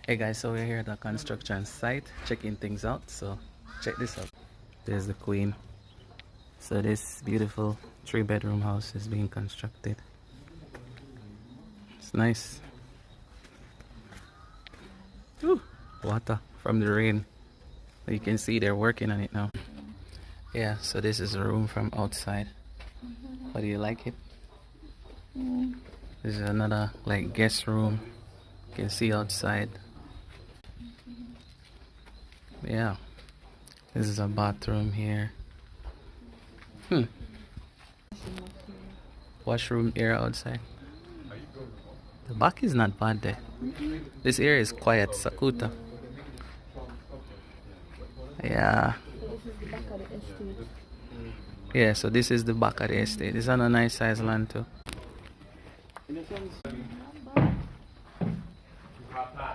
Hey guys, so we're here at the construction site checking things out. So check this out. There's the queen. So this beautiful 3-bedroom house is being constructed. It's nice. Ooh, water from the rain. You can see they're working on it now. Yeah, so this is a room from outside. How do you like it? This is another like guest room. You can see outside. Yeah, this is a bathroom here. Washroom area outside. The back is not bad there. This area is quiet. Sakuta. Yeah. Yeah, so this is the back of the estate. It's on a nice size land too.